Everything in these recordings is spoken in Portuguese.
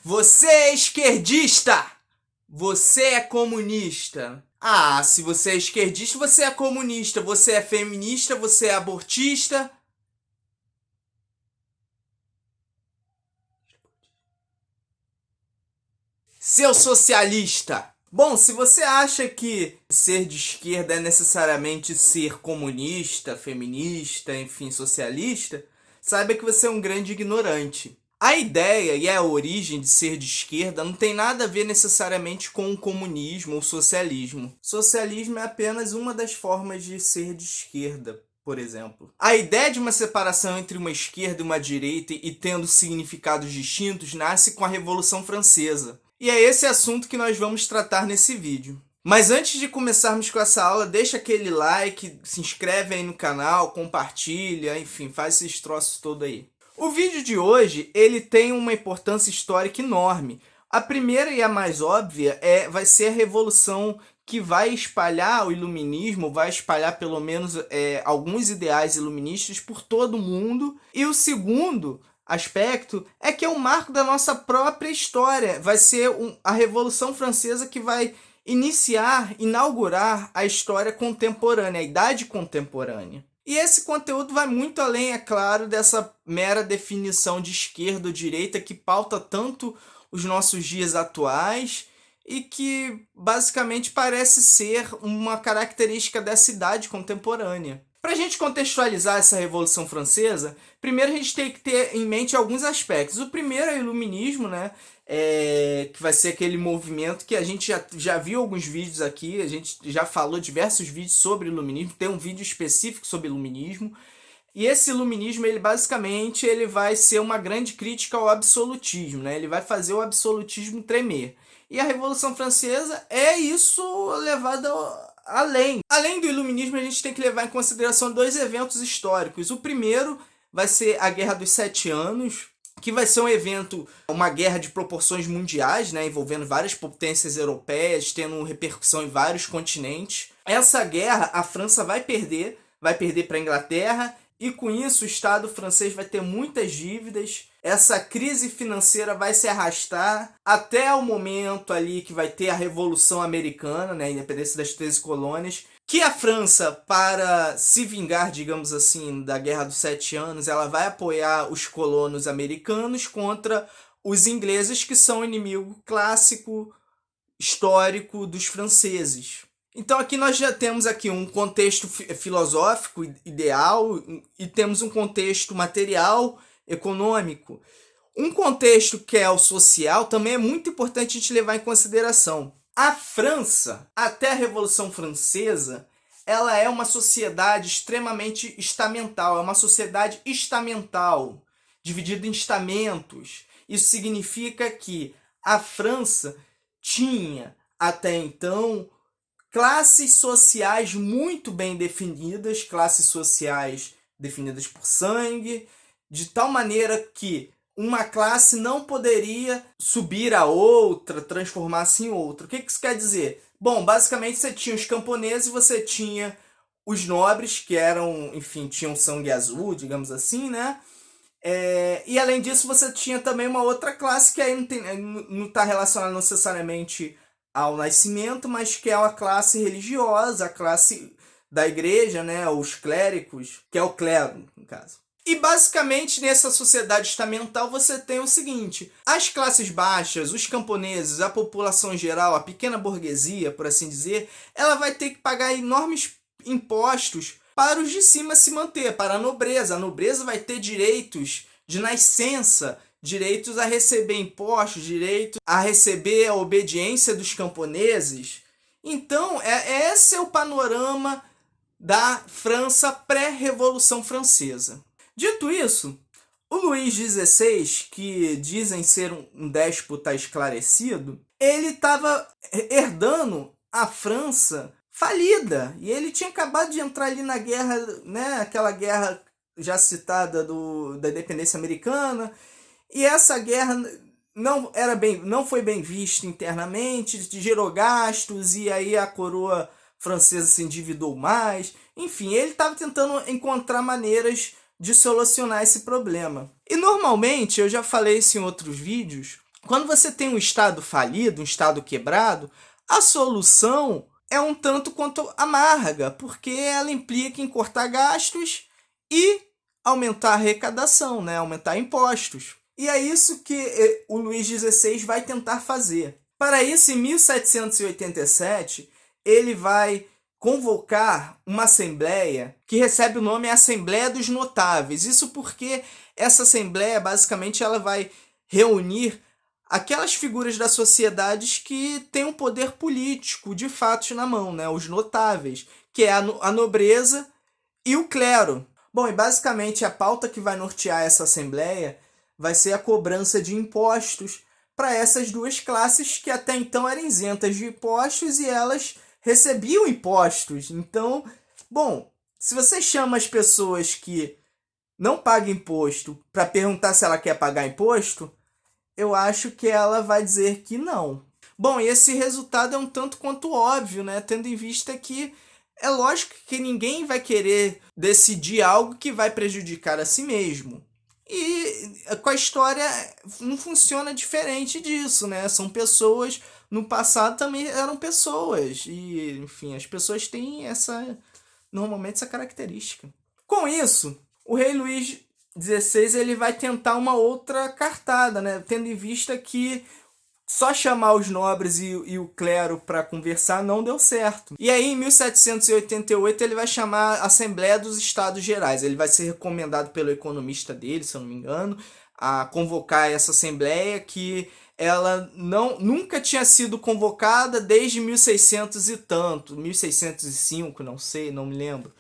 Você é esquerdista! Você é comunista. Ah, se você é esquerdista, você é comunista. Você é feminista, você é abortista. Seu socialista! Bom, se você acha que ser de esquerda é necessariamente ser comunista, feminista, enfim, socialista, saiba que você é um grande ignorante. A ideia e a origem de ser de esquerda não tem nada a ver necessariamente com o comunismo ou socialismo. Socialismo é apenas uma das formas de ser de esquerda, por exemplo. A ideia de uma separação entre uma esquerda e uma direita e tendo significados distintos nasce com a Revolução Francesa. E é esse assunto que nós vamos tratar nesse vídeo. Mas antes de começarmos com essa aula, deixa aquele like, se inscreve aí no canal, compartilha, enfim, faz esses troços todo aí. O vídeo de hoje, ele tem uma importância histórica enorme. A primeira e a mais óbvia vai ser a revolução que vai espalhar o iluminismo, vai espalhar pelo menos alguns ideais iluministas por todo o mundo. E o segundo aspecto é que é um marco da nossa própria história. Vai ser a Revolução Francesa que vai inaugurar a história contemporânea, a idade contemporânea. E esse conteúdo vai muito além, é claro, dessa mera definição de esquerda ou direita que pauta tanto os nossos dias atuais e que basicamente parece ser uma característica dessa idade contemporânea. Para a gente contextualizar essa Revolução Francesa, primeiro a gente tem que ter em mente alguns aspectos. O primeiro é o iluminismo, né? Que vai ser aquele movimento que a gente já viu alguns vídeos aqui, a gente já falou diversos vídeos sobre iluminismo, tem um vídeo específico sobre iluminismo. E esse iluminismo, ele basicamente vai ser uma grande crítica ao absolutismo, né? Ele vai fazer o absolutismo tremer. E a Revolução Francesa é isso levado além. Além do iluminismo, a gente tem que levar em consideração dois eventos históricos. O primeiro vai ser a Guerra dos Sete Anos, que vai ser um evento, uma guerra de proporções mundiais, né, envolvendo várias potências europeias, tendo repercussão em vários continentes. Essa guerra, a França vai perder para a Inglaterra, e com isso o Estado francês vai ter muitas dívidas. Essa crise financeira vai se arrastar até o momento ali que vai ter a Revolução Americana, né, a independência das 13 colônias, que a França, para se vingar, digamos assim, da Guerra dos Sete Anos, ela vai apoiar os colonos americanos contra os ingleses, que são o inimigo clássico, histórico dos franceses. Então aqui nós já temos aqui um contexto filosófico, ideal, e temos um contexto material, econômico. Um contexto que é o social também é muito importante a gente levar em consideração. A França, até a Revolução Francesa, ela é uma sociedade extremamente estamental, é uma sociedade estamental, dividida em estamentos. Isso significa que a França tinha, até então, classes sociais muito bem definidas, classes sociais definidas por sangue, de tal maneira que uma classe não poderia subir a outra, transformar-se em outra. O que isso quer dizer? Bom, basicamente você tinha os camponeses e você tinha os nobres, que eram, enfim, tinham sangue azul, digamos assim, né? E além disso você tinha também uma outra classe que aí não está relacionada necessariamente ao nascimento, mas que é a classe religiosa, a classe da igreja, né? Os clérigos, que é o clero, no caso. E basicamente nessa sociedade estamental você tem o seguinte: as classes baixas, os camponeses, a população em geral, a pequena burguesia, por assim dizer, ela vai ter que pagar enormes impostos para os de cima se manter, para a nobreza. A nobreza vai ter direitos de nascença, direitos a receber impostos, direito a receber a obediência dos camponeses. Então, esse é o panorama da França pré-Revolução Francesa. Dito isso, o Luís XVI, que dizem ser um déspota esclarecido, ele estava herdando a França falida. E ele tinha acabado de entrar ali na guerra, né, aquela guerra já citada da independência americana. E essa guerra não foi bem vista internamente, gerou gastos, e aí a coroa francesa se endividou mais. Enfim, ele estava tentando encontrar maneiras de solucionar esse problema. E normalmente, eu já falei isso em outros vídeos, Quando você tem um Estado falido, um Estado quebrado, a solução é um tanto quanto amarga, porque ela implica em cortar gastos e aumentar a arrecadação, né? Aumentar impostos. E é isso que o Luís XVI vai tentar fazer. Para isso, em 1787, ele vai convocar uma assembleia que recebe o nome Assembleia dos Notáveis. Isso porque essa assembleia, basicamente, ela vai reunir aquelas figuras da sociedade que têm um poder político de fato na mão, né? Os notáveis, que é a nobreza e o clero. Bom, e basicamente a pauta que vai nortear essa assembleia vai ser a cobrança de impostos para essas duas classes que até então eram isentas de impostos e elas recebiam impostos. Então, bom, se você chama as pessoas que não pagam imposto para perguntar se ela quer pagar imposto, eu acho que ela vai dizer que não. Bom, e esse resultado é um tanto quanto óbvio, né? Tendo em vista que é lógico que ninguém vai querer decidir algo que vai prejudicar a si mesmo. E com a história não funciona diferente disso, né? São pessoas, no passado também eram pessoas. E, enfim, as pessoas têm normalmente essa característica. Com isso, o rei Luís XVI ele vai tentar uma outra cartada, né? Tendo em vista que só chamar os nobres e o clero para conversar não deu certo. E aí, em 1788, ele vai chamar a Assembleia dos Estados Gerais. Ele vai ser recomendado pelo economista dele, se eu não me engano, a convocar essa Assembleia que ela nunca tinha sido convocada desde 1600 e tanto, 1605, não sei, não me lembro.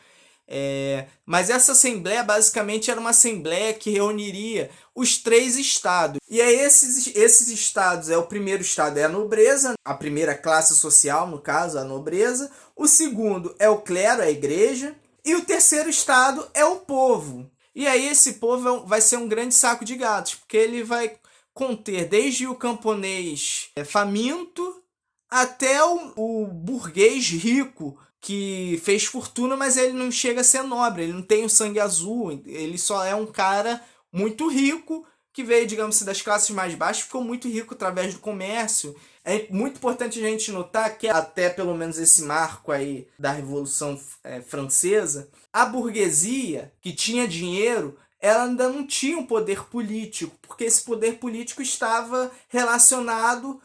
Mas essa assembleia basicamente era uma assembleia que reuniria os 3 estados. E aí esses estados, o primeiro estado é a nobreza, a primeira classe social, no caso, a nobreza. O segundo é o clero, a igreja. E o terceiro estado é o povo. E aí esse povo vai ser um grande saco de gatos, porque ele vai conter desde o camponês faminto até o burguês rico, que fez fortuna, mas ele não chega a ser nobre, ele não tem o sangue azul, ele só é um cara muito rico, que veio, digamos assim, das classes mais baixas, ficou muito rico através do comércio. É muito importante a gente notar que até pelo menos esse marco aí da Revolução Francesa, a burguesia, que tinha dinheiro, ela ainda não tinha um poder político, porque esse poder político estava relacionado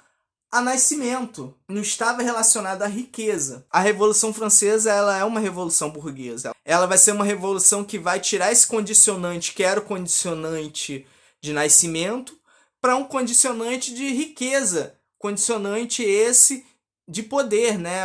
a nascimento, não estava relacionado à riqueza. A Revolução Francesa ela é uma revolução burguesa. Ela vai ser uma revolução que vai tirar esse condicionante, que era o condicionante de nascimento, para um condicionante de riqueza. Condicionante esse de poder, né?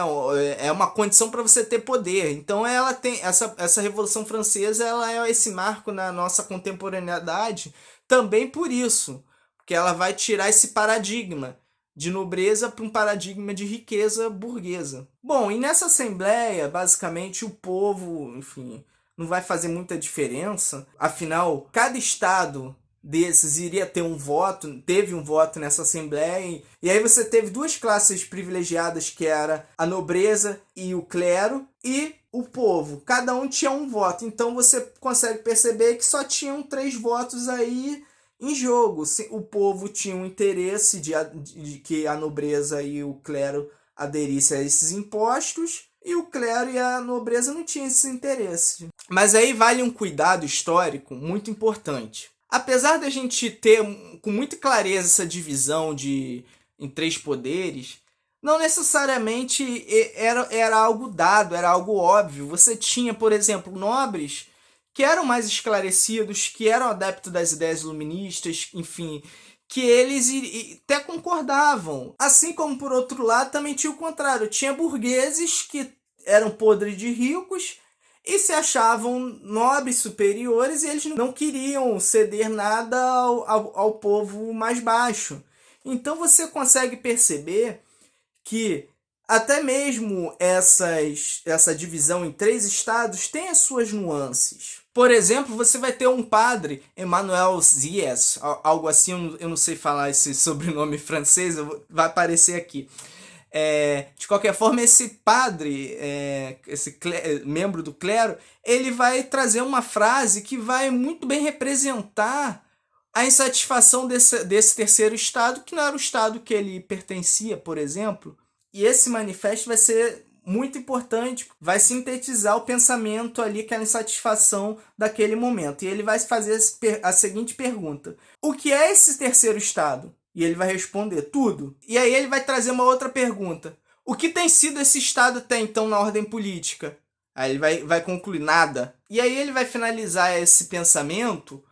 É uma condição para você ter poder. Então ela tem essa Revolução Francesa, ela é esse marco na nossa contemporaneidade também por isso, porque ela vai tirar esse paradigma de nobreza para um paradigma de riqueza burguesa. Bom, e nessa assembleia, basicamente, o povo, enfim, não vai fazer muita diferença. Afinal, cada estado desses iria ter um voto, teve um voto nessa assembleia. E aí você teve 2 classes privilegiadas, que era a nobreza e o clero, e o povo. Cada um tinha um voto. Então você consegue perceber que só tinham 3 votos aí em jogo. O povo tinha um interesse de que a nobreza e o clero aderissem a esses impostos, e o clero e a nobreza não tinham esse interesse. Mas aí vale um cuidado histórico muito importante. Apesar da gente ter com muita clareza essa divisão em 3 poderes, não necessariamente era algo dado, era algo óbvio. Você tinha, por exemplo, nobres que eram mais esclarecidos, que eram adeptos das ideias iluministas, enfim, que eles até concordavam. Assim como, por outro lado, também tinha o contrário. Tinha burgueses que eram podres de ricos e se achavam nobres superiores, e eles não queriam ceder nada ao povo mais baixo. Então você consegue perceber que até mesmo essa divisão em 3 estados tem as suas nuances. Por exemplo, você vai ter um padre, Emmanuel Sieyès, algo assim, eu não sei falar esse sobrenome francês, vai aparecer aqui. De qualquer forma, esse padre, membro do clero, ele vai trazer uma frase que vai muito bem representar a insatisfação desse terceiro estado, que não era o estado que ele pertencia, por exemplo. E esse manifesto vai ser muito importante, vai sintetizar o pensamento ali, aquela insatisfação daquele momento. E ele vai fazer a seguinte pergunta: o que é esse terceiro estado? E ele vai responder tudo. E aí ele vai trazer uma outra pergunta: o que tem sido esse estado até então na ordem política? Aí ele vai concluir: nada. E aí ele vai finalizar esse pensamento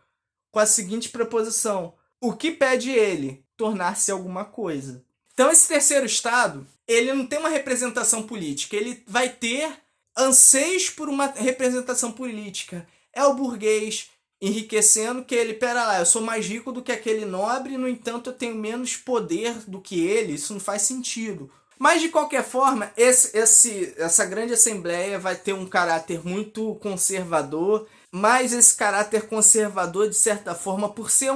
com a seguinte proposição: o que pede ele? Tornar-se alguma coisa. Então esse terceiro estado, ele não tem uma representação política, ele vai ter anseios por uma representação política. É o burguês enriquecendo, que ele, pera lá, eu sou mais rico do que aquele nobre, no entanto eu tenho menos poder do que ele, isso não faz sentido. Mas de qualquer forma, essa grande assembleia vai ter um caráter muito conservador, mas esse caráter conservador, de certa forma, por ser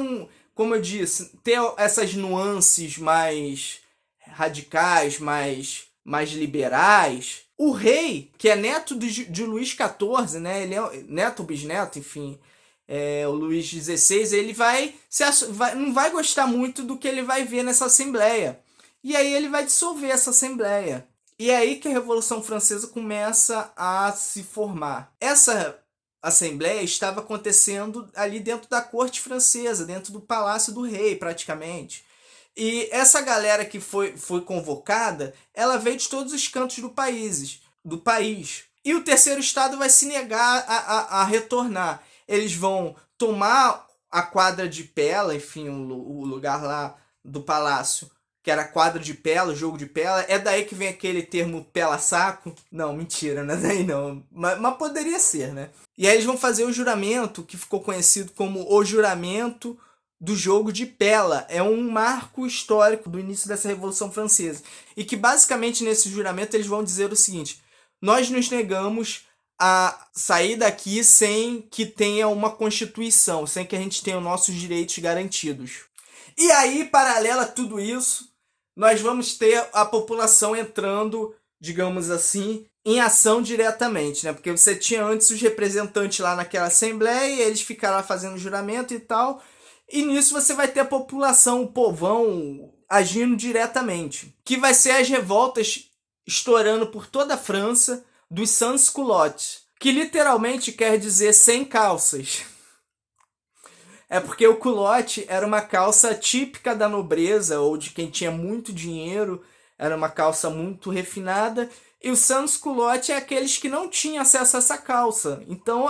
como eu disse, ter essas nuances mais radicais, mais liberais, o rei, que é neto de Luís XIV, né? Ele é neto ou bisneto, enfim, o Luís XVI, ele não vai gostar muito do que ele vai ver nessa assembleia. E aí ele vai dissolver essa assembleia. E é aí que a Revolução Francesa começa a se formar. Essa assembleia estava acontecendo ali dentro da corte francesa, dentro do palácio do rei, praticamente. E essa galera que foi convocada, ela veio de todos os cantos do país. E o terceiro estado vai se negar a retornar. Eles vão tomar a quadra de Pela, enfim, o lugar lá do palácio, que era quadra de Pela, jogo de Pela. É daí que vem aquele termo pela-saco? Não, mentira, não é daí não. Mas poderia ser, né? E aí eles vão fazer o juramento, que ficou conhecido como o juramento do jogo de Pela. É um marco histórico do início dessa Revolução Francesa. E que basicamente nesse juramento eles vão dizer o seguinte: nós nos negamos a sair daqui sem que tenha uma Constituição, sem que a gente tenha os nossos direitos garantidos. E aí, paralela a tudo isso, nós vamos ter a população entrando, digamos assim, em ação diretamente, né? Porque você tinha antes os representantes lá naquela assembleia, eles ficaram lá fazendo juramento e tal, e nisso você vai ter a população, o povão, agindo diretamente, que vai ser as revoltas estourando por toda a França dos sans-culottes, que literalmente quer dizer sem calças. É porque o culotte era uma calça típica da nobreza ou de quem tinha muito dinheiro, era uma calça muito refinada, e o sans-culotte é aqueles que não tinham acesso a essa calça. Então,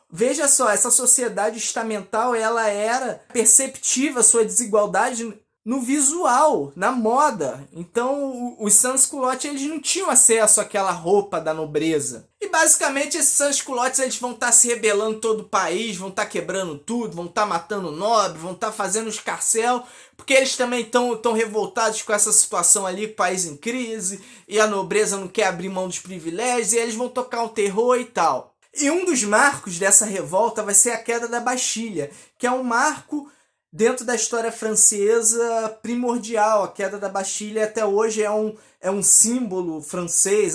veja só, essa sociedade estamental, ela era perceptível a sua desigualdade no visual, na moda. Então, os sans-culottes, eles não tinham acesso àquela roupa da nobreza. E basicamente esses sans-culottes, eles vão estar se rebelando todo o país, vão estar quebrando tudo, vão estar matando nobre, vão estar fazendo escarcéu, porque eles também estão revoltados com essa situação ali, o país em crise, e a nobreza não quer abrir mão dos privilégios, e eles vão tocar um terror e tal. E um dos marcos dessa revolta vai ser a queda da Bastilha, que é um marco dentro da história francesa primordial. A queda da Bastilha até hoje é um símbolo francês.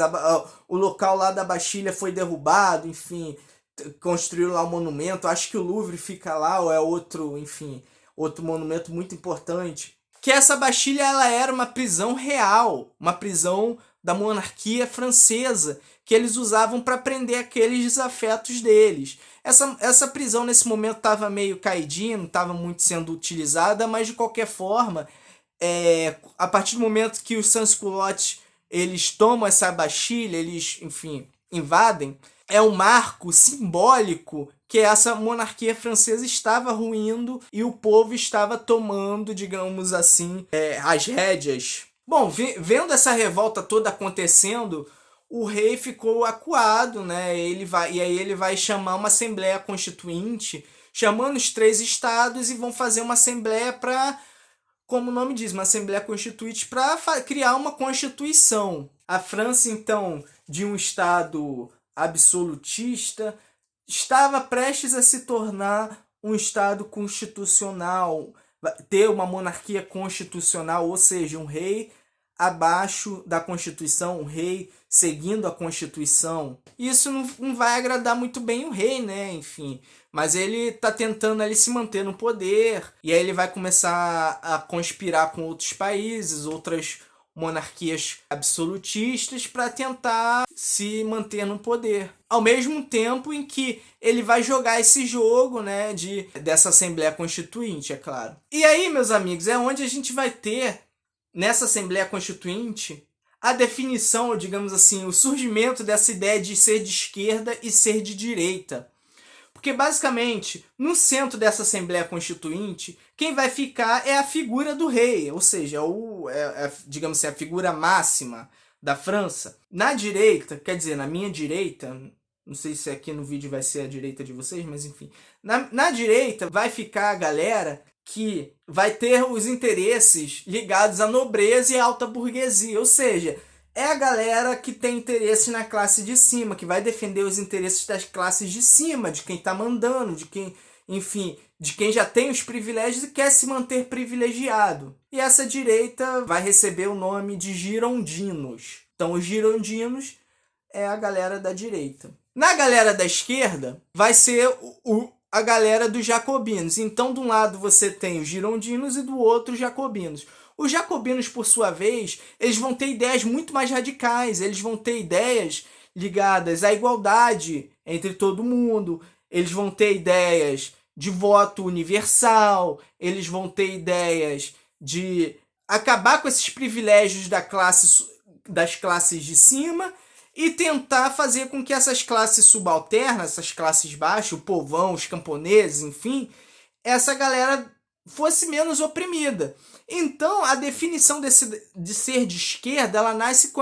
O local lá da Bastilha foi derrubado, enfim, construíram lá um monumento. Acho que o Louvre fica lá, ou é outro, enfim, outro monumento muito importante. Que essa Bastilha, ela era uma prisão real, uma prisão da monarquia francesa, que eles usavam para prender aqueles desafetos deles. Essa prisão nesse momento estava meio caidinha, não estava muito sendo utilizada, mas de qualquer forma, a partir do momento que os sans-culottes eles tomam essa Bastilha, eles, enfim, invadem, é um marco simbólico que essa monarquia francesa estava ruindo e o povo estava tomando, digamos assim, as rédeas. Bom, vendo essa revolta toda acontecendo, o rei ficou acuado, né? E aí ele vai chamar uma assembleia constituinte, chamando os 3 estados, e vão fazer uma assembleia para, como o nome diz, uma assembleia constituinte para criar uma constituição. A França, então, de um estado absolutista, estava prestes a se tornar um estado constitucional, ter uma monarquia constitucional, ou seja, um rei abaixo da Constituição, o rei seguindo a Constituição. Isso não vai agradar muito bem o rei, né? Enfim, mas ele tá tentando ali se manter no poder, e aí ele vai começar a conspirar com outros países, outras monarquias absolutistas, para tentar se manter no poder. Ao mesmo tempo em que ele vai jogar esse jogo, né, dessa Assembleia Constituinte, é claro. E aí, meus amigos, é onde a gente vai ter, nessa Assembleia Constituinte, a definição, digamos assim, o surgimento dessa ideia de ser de esquerda e ser de direita. Porque, basicamente, no centro dessa Assembleia Constituinte, quem vai ficar é a figura do rei, ou seja, digamos assim, a figura máxima da França. Na direita, quer dizer, na minha direita, não sei se aqui no vídeo vai ser a direita de vocês, mas enfim. Na direita vai ficar a galera que vai ter os interesses ligados à nobreza e à alta burguesia, ou seja, é a galera que tem interesse na classe de cima, que vai defender os interesses das classes de cima, de quem está mandando, de quem, enfim, de quem já tem os privilégios e quer se manter privilegiado. E essa direita vai receber o nome de girondinos. Então, os girondinos é a galera da direita. Na galera da esquerda, vai ser a galera dos jacobinos. Então, de um lado você tem os girondinos e do outro os jacobinos. Os jacobinos, por sua vez, eles vão ter ideias muito mais radicais. Eles vão ter ideias ligadas à igualdade entre todo mundo. Eles vão ter ideias de voto universal. Eles vão ter ideias de acabar com esses privilégios das classes de cima e tentar fazer com que essas classes subalternas, essas classes baixas, o povão, os camponeses, enfim, essa galera fosse menos oprimida. Então, a definição de ser de esquerda, ela nasce com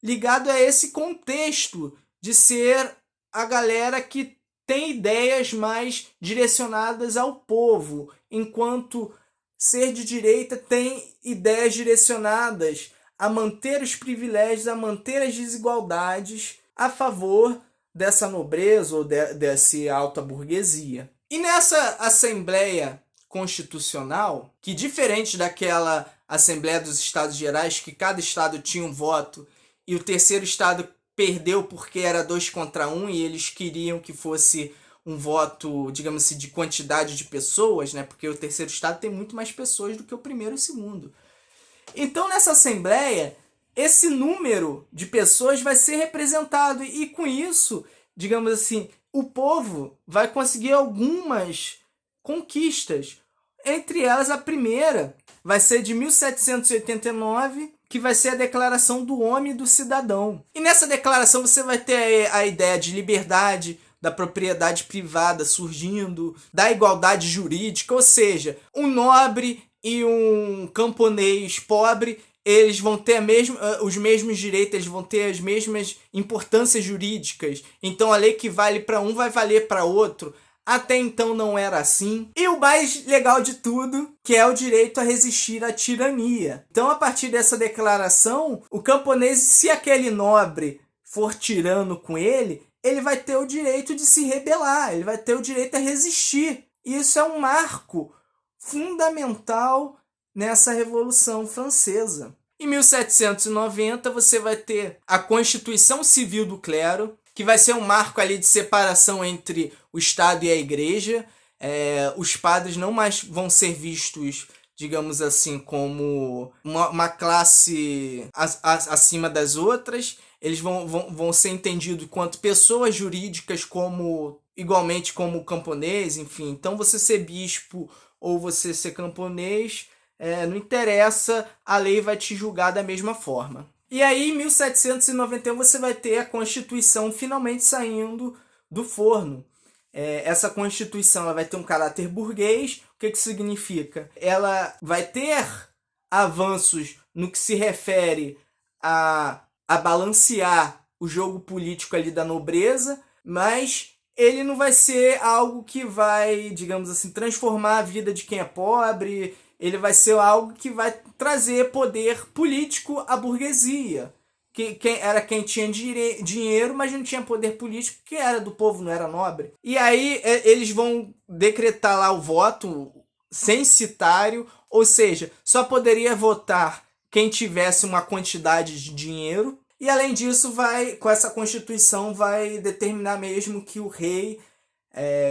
ligado a esse contexto de ser a galera que tem ideias mais direcionadas ao povo, enquanto ser de direita tem ideias direcionadas a manter os privilégios, a manter as desigualdades a favor dessa nobreza ou dessa alta burguesia. E nessa Assembleia Constitucional, que diferente daquela Assembleia dos Estados Gerais, que cada estado tinha um voto e o terceiro estado perdeu porque era 2 contra 1 e eles queriam que fosse um voto, digamos assim, de quantidade de pessoas, né? Porque o terceiro estado tem muito mais pessoas do que o primeiro e o segundo. Então, nessa Assembleia, esse número de pessoas vai ser representado e com isso, digamos assim, o povo vai conseguir algumas conquistas. Entre elas, a primeira vai ser de 1789, que vai ser a Declaração do Homem e do Cidadão. E nessa declaração você vai ter a ideia de liberdade, da propriedade privada surgindo, da igualdade jurídica, ou seja, um nobre e um camponês pobre, eles vão ter os mesmos direitos, eles vão ter as mesmas importâncias jurídicas. Então a lei que vale para um vai valer para outro. Até então não era assim. E o mais legal de tudo, que é o direito a resistir à tirania. Então, a partir dessa declaração, o camponês, se aquele nobre for tirano com ele vai ter o direito de se rebelar, ele vai ter o direito a resistir. E isso é um marco fundamental nessa Revolução Francesa. Em 1790, você vai ter a Constituição Civil do Clero, que vai ser um marco ali de separação entre o Estado e a Igreja. Os padres não mais vão ser vistos, digamos assim, como uma classe acima das outras. Eles vão ser entendidos quanto pessoas jurídicas, igualmente como camponês, enfim. Então, você ser bispo ou você ser camponês, não interessa, a lei vai te julgar da mesma forma. E aí, em 1791, você vai ter a Constituição finalmente saindo do forno. Essa Constituição ela vai ter um caráter burguês. O que significa? Ela vai ter avanços no que se refere a balancear o jogo político ali da nobreza, mas ele não vai ser algo que vai, digamos assim, transformar a vida de quem é pobre. Ele vai ser algo que vai trazer poder político à burguesia. Quem tinha dinheiro, mas não tinha poder político, que era do povo, não era nobre. E aí eles vão decretar lá o voto censitário, ou seja, só poderia votar quem tivesse uma quantidade de dinheiro. E além disso, com essa Constituição vai determinar mesmo que o rei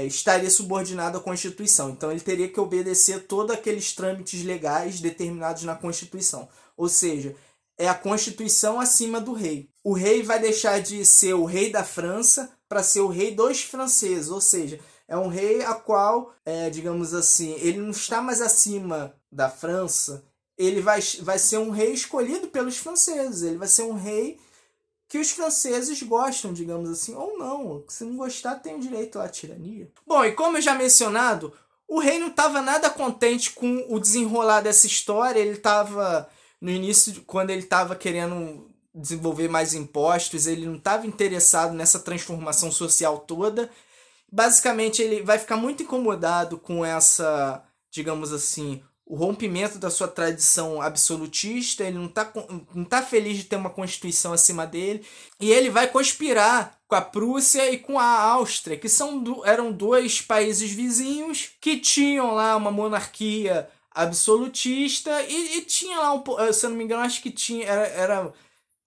estaria subordinado à Constituição. Então ele teria que obedecer todos aqueles trâmites legais determinados na Constituição. Ou seja, é a Constituição acima do rei. O rei vai deixar de ser o rei da França para ser o rei dos franceses. Ou seja, é um rei a qual, digamos assim, ele não está mais acima da França. Ele vai ser um rei escolhido pelos franceses. Ele vai ser um rei que os franceses gostam, digamos assim, ou não. Se não gostar, tem o direito à tirania. Bom, e como eu já mencionado, o rei não estava nada contente com o desenrolar dessa história. Ele estava, no início, quando ele estava querendo desenvolver mais impostos, ele não estava interessado nessa transformação social toda. Basicamente, ele vai ficar muito incomodado com essa, digamos assim, o rompimento da sua tradição absolutista. Ele não tá feliz de ter uma constituição acima dele. E ele vai conspirar com a Prússia e com a Áustria, que eram dois países vizinhos que tinham lá uma monarquia absolutista e tinha lá, se eu não me engano, acho que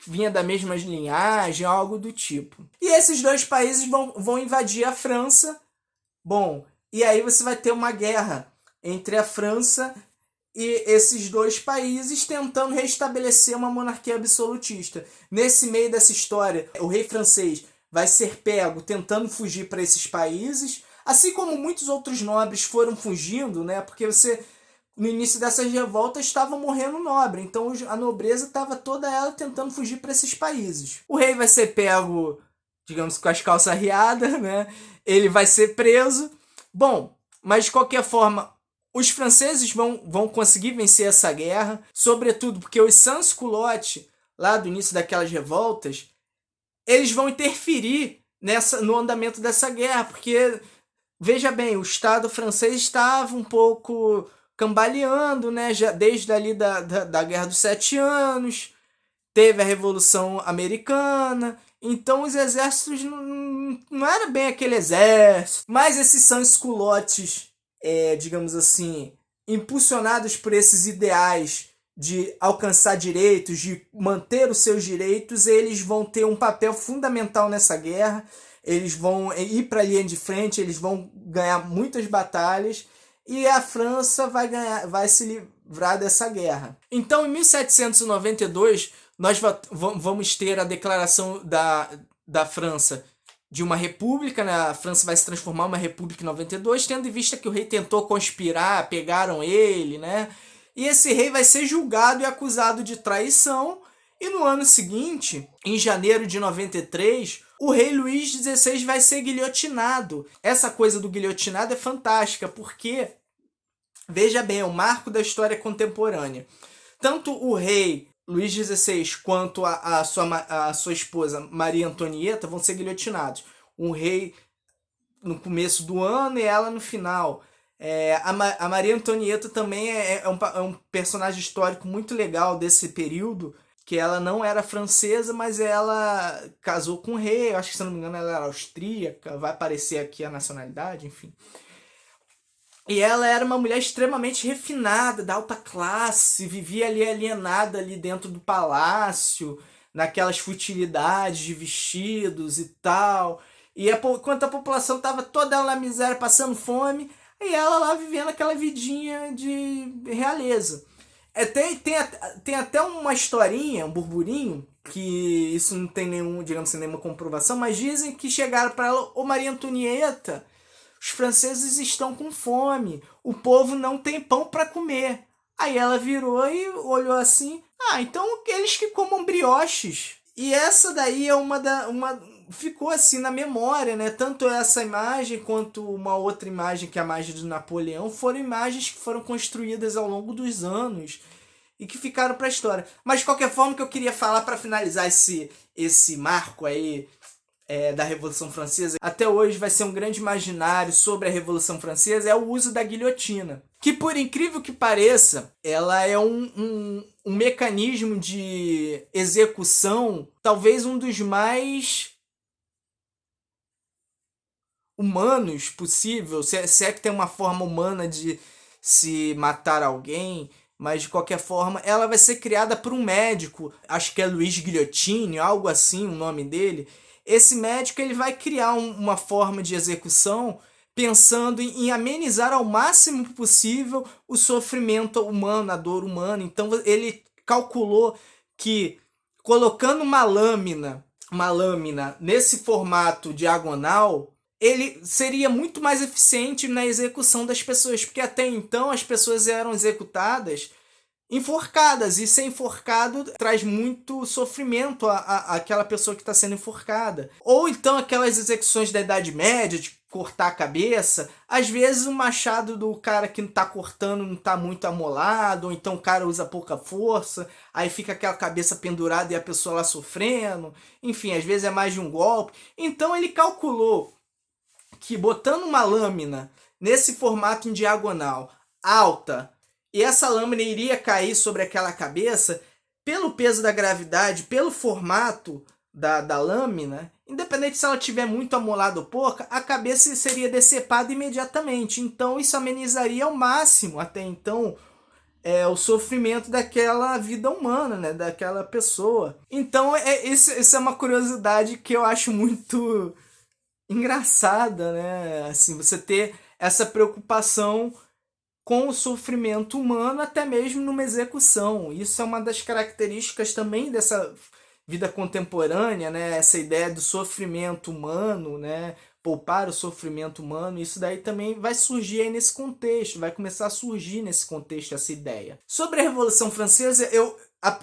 vinha da mesma linhagem, algo do tipo. E esses dois países vão invadir a França. Bom, e aí você vai ter uma guerra entre a França e esses dois países tentando restabelecer uma monarquia absolutista. Nesse meio dessa história, o rei francês vai ser pego tentando fugir para esses países, assim como muitos outros nobres foram fugindo, né? Porque no início dessas revoltas estava morrendo nobre, então a nobreza estava toda ela tentando fugir para esses países. O rei vai ser pego, digamos, com as calças riadas, né? Ele vai ser preso. Bom, mas de qualquer forma, os franceses vão conseguir vencer essa guerra, sobretudo porque os sans-culottes, lá do início daquelas revoltas, eles vão interferir no andamento dessa guerra, porque, veja bem, o Estado francês estava um pouco cambaleando, né? Já desde ali da Guerra dos 7 Anos, teve a Revolução Americana, então os exércitos não era bem aquele exército, mas esses sans-culottes, digamos assim, impulsionados por esses ideais de alcançar direitos, de manter os seus direitos, eles vão ter um papel fundamental nessa guerra. Eles vão ir para a linha de frente, eles vão ganhar muitas batalhas e a França vai se livrar dessa guerra. Então, em 1792, nós vamos ter a declaração da França de uma república, né? A França vai se transformar em uma república em 92, tendo em vista que o rei tentou conspirar, pegaram ele, né? E esse rei vai ser julgado e acusado de traição. E no ano seguinte, em janeiro de 93, o rei Luís XVI vai ser guilhotinado. Essa coisa do guilhotinado é fantástica, porque, veja bem, é o marco da história contemporânea. Tanto o rei Luís XVI quanto a sua esposa Maria Antonieta vão ser guilhotinados. Um rei no começo do ano e ela no final. A Maria Antonieta também é um personagem histórico muito legal desse período, que ela não era francesa, mas ela casou com o rei. Eu acho que, se não me engano, ela era austríaca. Vai aparecer aqui a nacionalidade, enfim. E ela era uma mulher extremamente refinada, da alta classe, vivia ali alienada ali dentro do palácio, naquelas futilidades de vestidos e tal. E enquanto a população estava toda ela na miséria, passando fome, e ela lá vivendo aquela vidinha de realeza. Tem até uma historinha, um burburinho, que isso não tem digamos assim, nenhuma comprovação, mas dizem que chegaram para ela: ô Maria Antonieta, os franceses estão com fome, o povo não tem pão para comer. Aí ela virou e olhou assim: então eles que comam brioches. E essa daí é ficou assim na memória, né? Tanto essa imagem quanto uma outra imagem, que é a imagem de Napoleão, foram imagens que foram construídas ao longo dos anos e que ficaram para a história. Mas de qualquer forma, que eu queria falar para finalizar esse marco aí da Revolução Francesa, até hoje vai ser um grande imaginário sobre a Revolução Francesa, é o uso da guilhotina. Que, por incrível que pareça, ela é um mecanismo de execução, talvez um dos mais humanos possível, se é que tem uma forma humana de se matar alguém, mas de qualquer forma, ela vai ser criada por um médico, acho que é Luiz Guilhotine, algo assim o nome dele. Esse médico ele vai criar uma forma de execução pensando em amenizar ao máximo possível o sofrimento humano, a dor humana. Então ele calculou que colocando uma lâmina nesse formato diagonal, ele seria muito mais eficiente na execução das pessoas, porque até então as pessoas eram executadas enforcadas, e ser enforcado traz muito sofrimento àquela pessoa que está sendo enforcada. Ou então aquelas execuções da Idade Média, de cortar a cabeça, às vezes o machado do cara que está cortando não está muito amolado, ou então o cara usa pouca força, aí fica aquela cabeça pendurada e a pessoa lá sofrendo, enfim, às vezes é mais de um golpe. Então ele calculou que botando uma lâmina nesse formato em diagonal, alta, e essa lâmina iria cair sobre aquela cabeça, pelo peso da gravidade, pelo formato da lâmina, independente se ela tiver muito amolada ou pouca, a cabeça seria decepada imediatamente. Então isso amenizaria ao máximo, até então, o sofrimento daquela vida humana, né? Daquela pessoa. Então isso é uma curiosidade que eu acho muito engraçada, né? Assim, você ter essa preocupação com o sofrimento humano, até mesmo numa execução. Isso é uma das características também dessa vida contemporânea, né? Essa ideia do sofrimento humano, né? Poupar o sofrimento humano, isso daí também vai surgir aí nesse contexto, vai começar a surgir nesse contexto essa ideia. Sobre a Revolução Francesa,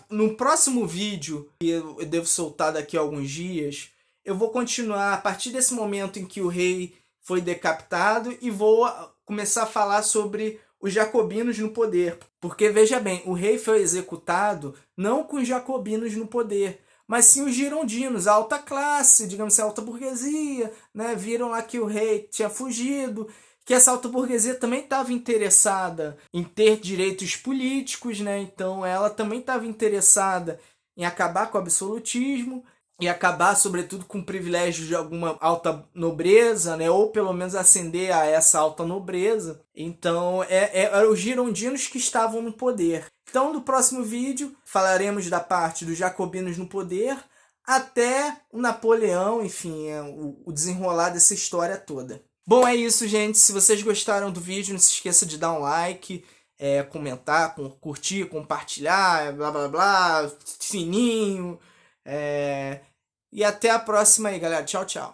no próximo vídeo, que eu devo soltar daqui a alguns dias, eu vou continuar a partir desse momento em que o rei foi decapitado e vou começar a falar sobre os jacobinos no poder. Porque, veja bem, o rei foi executado não com os jacobinos no poder, mas sim os girondinos, a alta classe, digamos assim, a alta burguesia, né? Viram lá que o rei tinha fugido, que essa alta burguesia também estava interessada em ter direitos políticos, né? Então ela também estava interessada em acabar com o absolutismo e acabar, sobretudo, com privilégios de alguma alta nobreza, né? Ou pelo menos ascender a essa alta nobreza. Então, eram os girondinos que estavam no poder. Então, no próximo vídeo, falaremos da parte dos jacobinos no poder até o Napoleão, enfim, o desenrolar dessa história toda. Bom, é isso, gente. Se vocês gostaram do vídeo, não se esqueça de dar um like, comentar, curtir, compartilhar, blá blá blá, sininho. E até a próxima aí, galera. Tchau, tchau.